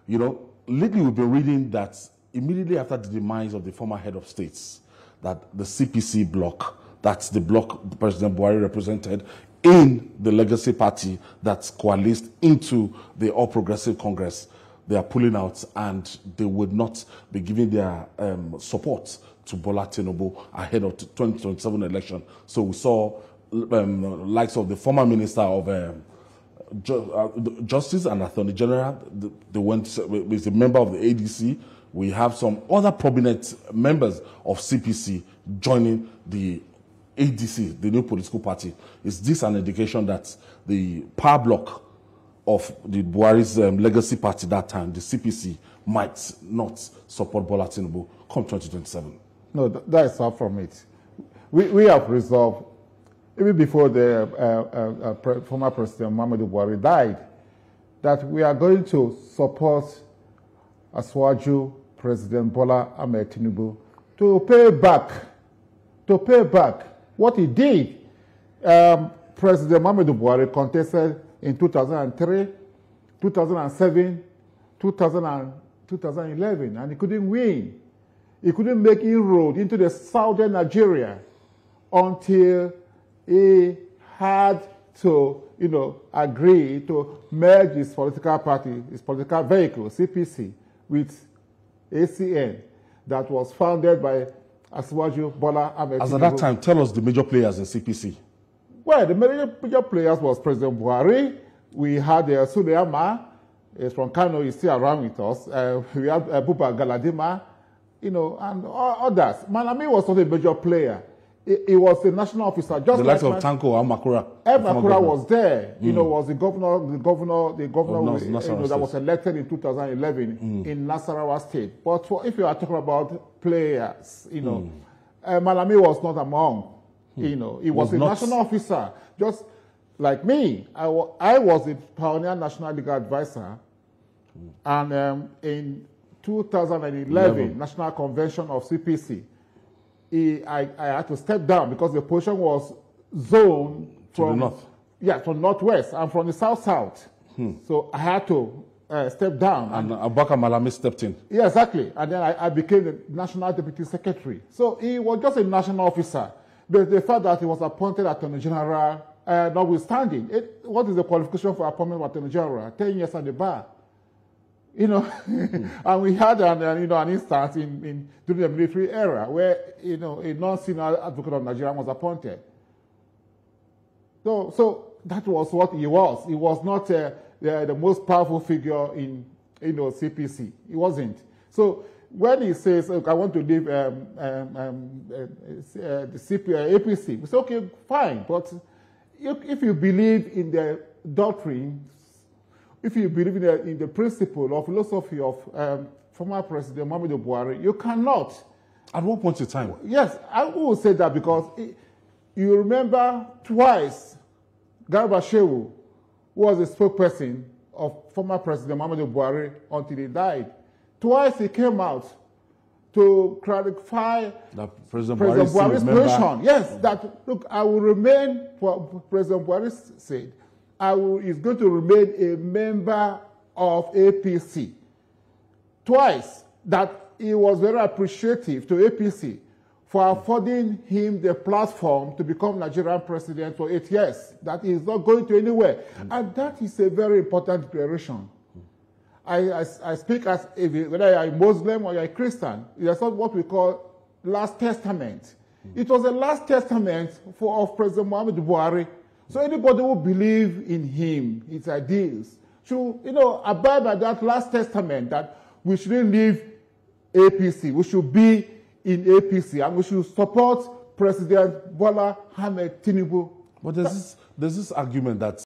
You know, lately we've been reading that immediately after the demise of the former head of states, that the CPC bloc, that's the bloc President Buhari represented in the Legacy Party that's coalesced into the All Progressive Congress, they are pulling out and they would not be giving their support to Bola Tinubu ahead of the 2027 election. So we saw likes of the former minister of Justice and Attorney General, they went with a member of the ADC. We have some other prominent members of CPC joining the ADC, the new political party. Is this an indication that the power block of the Buhari's legacy party that time, the CPC, might not support Bola Tinubu come 2027? No, that is far from it. We have resolved, even before the former President Muhammadu Buhari died, that we are going to support Aswaju President Bola Ahmed Tinubu to pay back what he did. President Muhammadu Buhari contested in 2003, 2007, 2011, and he couldn't win. He couldn't make inroad into the southern Nigeria until he had to, agree to merge his political party, his political vehicle, CPC, with ACN, that was founded by Aswaju Bola Ahmed Tinubu. As at that time, tell us the major players in CPC. Well, the major players was President Buhari. We had Suleyama, he's from Kano, he's still around with us. We had Buba Galadima, and others. Malami was not a major player. He was a national officer. Just the likes of Tanko Amakura. Amakura was there. Was the governor that was elected in 2011 in Nasarawa State. But if you are talking about players, Malami was not among. He was a national officer, just like me. I was the pioneer national legal advisor, and in 2011 National Convention of CPC, I had to step down because the position was zoned from the north. Yeah, from northwest. I'm from the south. So I had to step down. And Abubakar Malami stepped in. Yeah, exactly. And then I became the national deputy secretary. So he was just a national officer. But the fact that he was appointed Attorney General, notwithstanding, what is the qualification for appointment of Attorney General? 10 years at the bar. And we had an instance during the military era where a non-senior advocate of Nigeria was appointed. So that was what he was. He was not the most powerful figure in CPC. He wasn't. So when he says, "I want to leave the APC," we say, "Okay, fine, but if you believe in the doctrine." If you believe in the principle or philosophy of former President Muhammadu Buhari, you cannot. At what point in time? Yes, I will say that because you remember twice Garba Shehu was the spokesperson of former President Muhammadu Buhari until he died. Twice he came out to clarify that President Buhari's position. Yes, that, look, I will remain, President Buhari said, is going to remain a member of APC. Twice, that he was very appreciative to APC for affording him the platform to become Nigerian president for 8 years, that he is not going to anywhere. And that is a very important declaration. I speak as whether you are a Muslim or you are a Christian. It's not what we call last testament. It was a last testament of President Muhammadu Buhari. So anybody who believes in him, his ideals, should, abide by that last testament that we shouldn't leave APC. We should be in APC and we should support President Bola Ahmed Tinubu. But there's this argument that